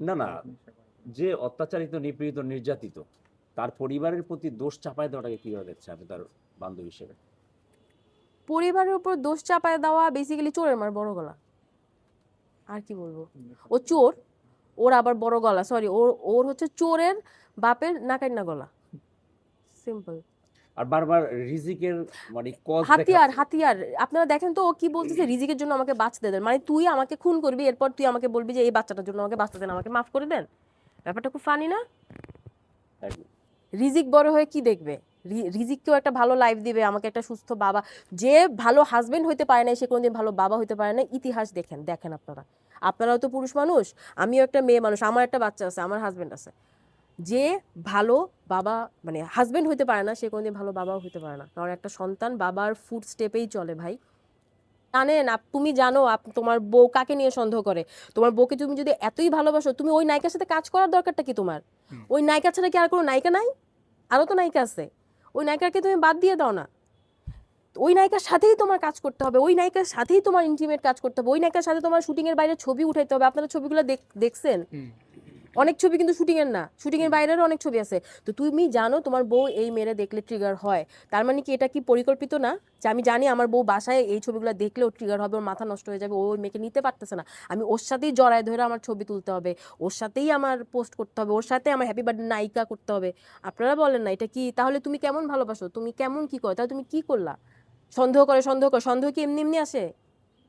না না, যে অত্যাচারিত, নিপীড়িত, নির্যাতিত, তার পরিবারের প্রতি দোষ চাপায় দেওয়াটাকে কিভাবে দেখছে আপনি তার বান্ধবী হিসেবে? পরিবারের উপর দোষ চাপায় দেওয়া বেসিক্যালি চোরের মার বড় গলা। আর কি বলবো, ও চোর, ওর আবার বড় গলা, সরি, ওর ওর হচ্ছে চোরের বাপের নাকাইন্না গলা, সিম্পল। আর বারবার রিজিকের মানে কজ হাতিয়ার দেখাচ্ছে। হাতিয়ার, আপনারা দেখেন তো ও কি বলতেছে, রিজিকের জন্য আমাকে বাঁচতে দেন, মানে তুই আমাকে খুন করবি, এরপর তুই আমাকে বলবি যে এই বাচ্চাটার জন্য আমাকে বাঁচতে দেন, আমাকে মাফ করে দেন। ব্যাপারটা খুব ফানি না? একদম। রিজিক বড় হয়ে কি দেখবে? রিজিককেও একটা ভালো লাইফ দিবে, আমাকে একটা সুস্থ বাবা, যে ভালো হাজবেন্ড হইতে পারে না সে কোনোদিন ভালো বাবা হইতে পারে না। ইতিহাস দেখেন, দেখেন আপনারা, আপনারাও তো পুরুষ মানুষ, আমিও একটা মেয়ে মানুষ, আমার একটা বাচ্চা আছে, আমার হাজবেন্ড আছে, যে ভালো বাবা মানে হাজবেন্ড হইতে পারে না সে কোনোদিন ভালো বাবাও হইতে পারে না, কারণ একটা সন্তান বাবার ফুট স্টেপেই চলে ভাই। জানেন তুমি জানো তোমার বউ কাকে নিয়ে সন্দেহ করে? তোমার বউকে তুমি যদি এতই ভালোবাসো, তুমি ওই নায়িকার সাথে কাজ করার দরকারটা কি তোমার? ওই নায়িকা ছাড়া কি আর কোনো নায়িকা নাই? আরো তো নায়িকা আছে, ওই নায়িকাকে তুমি বাদ দিয়ে দাও না। ওই নায়িকার সাথেই তোমার কাজ করতে হবে, ওই নায়িকার সাথেই তোমার ইন্টিমেট কাজ করতে হবে, ওই নায়িকার সাথে তোমার শুটিং এর বাইরে ছবি উঠাইতে হবে। আপনারা ছবিগুলো দেখছেন? অনেক ছবি কিন্তু শুটিং এর না, শুটিং এর বাইরেরও অনেক ছবি আছে। তো তুমি জানো তোমার বউ এই মেয়েরা দেখলে ট্রিগার হয়, তার মানে কি এটা কি পরিকল্পিত না? যে আমি জানি আমার বউ বাসায় এই ছবিগুলো দেখলে ওর ট্রিগার হবে, ওর মাথা নষ্ট হয়ে যাবে, ও ওই মেয়েকে নিতে পারতেছে না, আমি ওর সাথেই জড়ায় ধরে আমার ছবি তুলতে হবে, ওর সাথেই আমার পোস্ট করতে হবে, ওর সাথে আমার হ্যাপি বার্থডে নায়িকা করতে হবে। আপনারা বলেন না এটা কি? তাহলে তুমি কেমন ভালোবাসো, তুমি কেমন কি করো, তাহলে তুমি কি করলা? সন্দেহ করে, সন্দেহ করে, সন্দেহ কি এমনি এমনি আসে?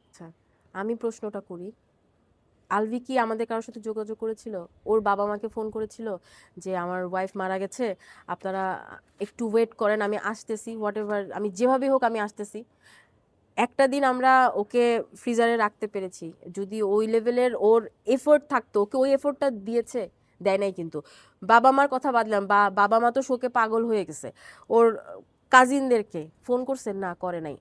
আচ্ছা, আমি প্রশ্নটা করি, আলভি কি আমাদের কারোর সাথে যোগাযোগ করেছিল? ওর বাবা মাকে ফোন করেছিল যে আমার ওয়াইফ মারা গেছে, আপনারা একটু ওয়েট করেন, আমি আসতেছি, হোয়াট এভার, আমি যেভাবে হোক আমি আসতেছি। একটা দিন আমরা ওকে ফ্রিজারে রাখতে পেরেছি, যদি ওই লেভেলের ওর এফোর্ট থাকতো, ওকে ওই এফোর্টটা দিয়েছে? দেয় নাই কিন্তু। বাবা মার কথা বাদলাম, বাবা মা তো শোকে পাগল হয়ে গেছে। ওর কাজিনদেরকে ফোন করছে? না, করে নাই।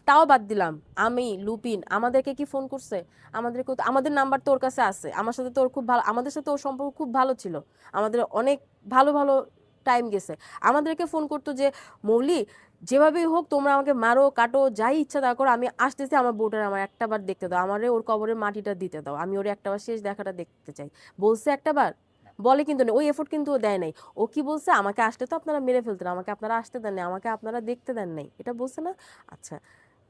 তাও বাদ দিলাম, আমি লুপিন আমাদেরকে কি ফোন করছে? আমাদেরকে আমাদের নাম্বার তো ওর কাছে আছে, আমার সাথে তো ওর খুব ভালো, আমাদের সাথে ওর সম্পর্ক খুব ভালো ছিল, আমাদের অনেক ভালো ভালো টাইম গেছে। আমাদেরকে ফোন করতো যে মৌলি যেভাবেই হোক তোমরা আমাকে মারো কাটো যাই ইচ্ছা তা করো, আমি আসতেছি, আমার বউটার আমার একটাবার দেখতে দাও, আমারে ওর কবরের মাটিটা দিতে দাও, আমি ওর একটাবার শেষ দেখাটা দেখতে চাই। বলছে একটাবার? বলে কিন্তু না, ওই এফোর্ট কিন্তু ও দেয় নাই। ও কি বলছে? আমাকে আসতে তো আপনারা মেরে ফেলতেন, আমাকে আপনারা আসতে দেন নাই, আমাকে আপনারা দেখতে দেন নাই, এটা বলছে না? আচ্ছা,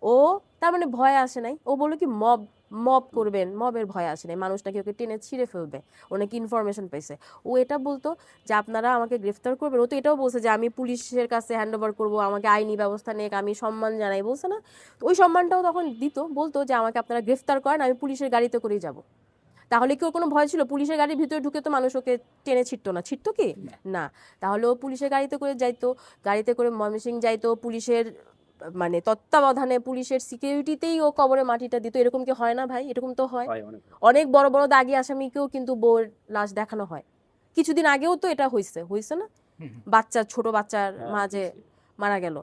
ও তার মানে ভয় আসে নাই, ও বললো কি মব, মব করবেন, মবের ভয় আসে নাই, মানুষ নাকি ওকে টেনে ছিঁড়ে ফেলবে, ও নাকি ইনফরমেশন পাইছে। ও এটা বলতো যে আপনারা আমাকে গ্রেফতার করবেন, ও তো এটাও বলছে যে আমি পুলিশের কাছে হ্যান্ড ওভার করবো, আমাকে আইনি ব্যবস্থা নেক, আমি সম্মান জানাই, বলছে না? তো ওই সম্মানটাও তখন দিত, বলতো যে আমাকে আপনারা গ্রেফতার করেন, আমি পুলিশের গাড়িতে করেই যাব। তাহলে কি ওর কোনো ভয় ছিল? পুলিশের গাড়ির ভিতরে ঢুকে তো মানুষ ওকে টেনে ছিটতো না, ছিটতো কি? না। তাহলে ও পুলিশের গাড়িতে করে যাইতো, গাড়িতে করে ময়মনসিংহ যাইতো, পুলিশের মানে তত্ত্বাবধানে, পুলিশের সিকিউরিটিতেই ও কবরে মাটিটা দিত। এরকম কি হয় না ভাই? এরকম তো হয়। হয় অনেক। অনেক বড় বড় দাগি আসামিকেও কিন্তু বউর লাশ দেখানো হয়। কিছুদিন আগেও তো এটা হয়েছে, হয়েছে না? বাচ্চা, ছোট বাচ্চার হ্যাঁ মাঝে দেখছি। মারা গেল।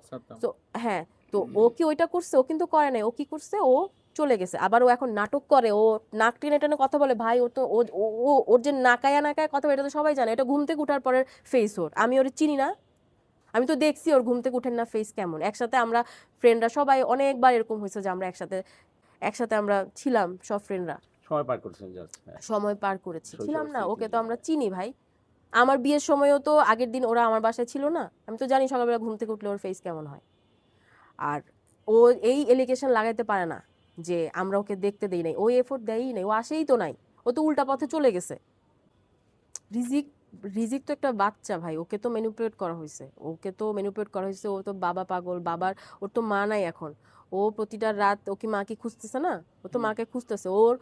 তো হ্যাঁ, তো ও কি ওইটা করছে? ও কিন্তু করে নাই। ও কি করছে? ও চলে গেছে। আবার ও এখন নাটক করে, ও নাক টেনে টেনে কথা বলে। ভাই ও তো ওর যে নাকায়া নাকায়া কথা বলে এটা তো সবাই জানে, এটা ঘুম থেকে উঠার পরের ফেস ওর। আমি ওর চিনি না, আমি তো দেখছি ওর ঘুম থেকে উঠেন না ফেস কেমন। একসাথে আমরা ফ্রেন্ডরা সবাই অনেকবার এরকম হয়েছে যে আমরা একসাথে একসাথে আমরা ছিলাম সব ফ্রেন্ডরা, সময় পার করছেন জাস্ট, হ্যাঁ। সময় পার করেছি, ছিলাম শৈশবের না? স্মৃতি ওকে তো নিয়ে, আমরা হ্যাঁ। চিনি ভাই। আমার বিয়ের সময়ও তো আগের দিন ওরা আমার বাসায় ছিল না, আমি তো জানি সকালবেলা ঘুম থেকে উঠলে ওর ফেস কেমন হয়। আর ও এই এলিগেশন লাগাইতে পারে না যে আমরা ওকে দেখতে দেই নাই, ওই এফোর্ট দেয়ই নাই, ও আসেই তো নাই, ও তো উল্টা পথে চলে গেছে। রিজিক, রিজিক তো একটা বাচ্চা ভাই, ওকে তো ম্যানিপুলেট করা হয়েছে, ওকে তো ম্যানিপুলেট করা হয়েছে, ও তো বাবা পাগল, বাবার, ওর তো মা নাই এখন। ও প্রতিটা রাত ও কি মাকে খুঁজতেছে না? ও তো মাকে খুঁজতেছে, ওর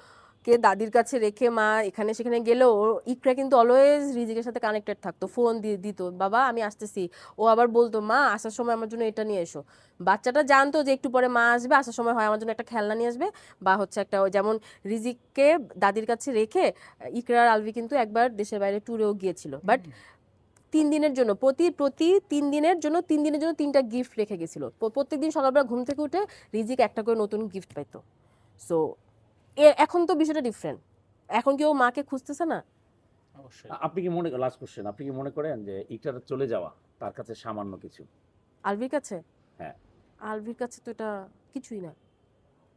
কে দাদির কাছে রেখে মা এখানে সেখানে গেলেও ওর ইকরা কিন্তু অলওয়েজ রিজিকের সাথে কানেক্টেড থাকতো, ফোন দিয়ে দিত, বাবা আমি আসতেছি। ও আবার বলতো মা আসার সময় আমার জন্য এটা নিয়ে এসো। বাচ্চাটা জানতো যে একটু পরে মা আসবে, আসার সময় হয় আমার জন্য একটা খেলনা নিয়ে আসবে, বা হচ্ছে একটা যেমন রিজিককে দাদির কাছে রেখে ইকরার আলভি কিন্তু একবার দেশের বাইরে ট্যুরেও গিয়েছিল, বাট 3 দিনের জন্য, প্রতি প্রতি 3 দিনের জন্য, 3 দিনের জন্য 3টা গিফট রেখে গেছিল। প্রত্যেকদিন সকালবেলা ঘুম থেকে উঠে রিজিক একটা করে নতুন গিফট পাইতো। সো এখন তো বিষয়টা ডিফারেন্ট, এখন কি ও মাকে খুঁজতেছে না? আপনি কি মনে, লাস্ট কোশ্চেন, আপনি কি মনে করেন যে ইটার চলে যাওয়া তার কাছে সামান্য কিছু? আলভির কাছে? হ্যাঁ। আলভির কাছে তো এটা কিছুই না।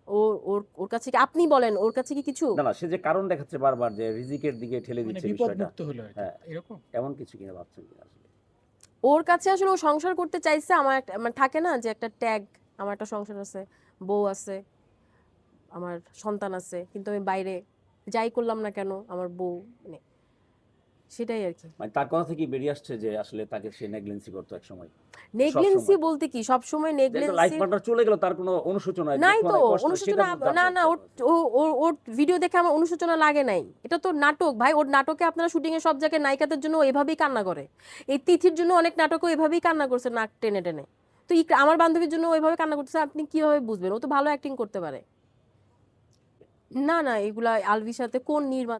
ওর ওর ওর কাছে কি আপনি বলেন ওর কাছে কি কিছু না না, সে যে কারণ দেখাচ্ছে বারবার যে রিজিকের দিকে ঠেলে মানে দিচ্ছে বিপদ বিষয়টা, মুক্ত হলো আর কি, হ্যাঁ এরকম। এমন কিছু কিনা ভাবছেন কিনা আসলে? ওর কাছে আসলে ও সংসার করতে চাইছে, আমার একটা মানে থাকে না যে একটা ট্যাগ, আমার একটা সংসার আছে, বউ আছে, আমার সন্তান আছে, কিন্তু আমি বাইরে যাই করলাম না কেন আমার বউ, মানে সেটাই আর কি। মানে তার কথা থেকে বেরিয়ে আসছে যে আসলে তাকে সে নেগলেন্সি করতো এক সময়, নেগলেন্সি বলতে কি সবসময় যে একটা লাইফ নেগলেন্সি পার্টনার চলে গেল, তার কোনো অনুশোচনা নাই দুঃখ তো, নাই, কষ্ট নাই, অনুশোচনা সেটা না না, ওর ভিডিও দেখে আমার অনুশোচনা লাগে নাই, এটা তো নাটক ভাই, ওর নাটকে আপনারা শুটিং এ সব জায়গায় নায়িকাদের জন্য ও এভাবেই কান্না করে, এই তিথির জন্য অনেক নাটকও এভাবেই কান্না করছে নাক টেনে টেনে, তো আমার বান্ধবীর জন্য ওইভাবে কান্না করতেছে, আপনি কিভাবে বুঝবেন, ও তো ভালো অ্যাক্টিং করতে পারে। না না, এগুলা আলভির সাথে কোন নির্মাতা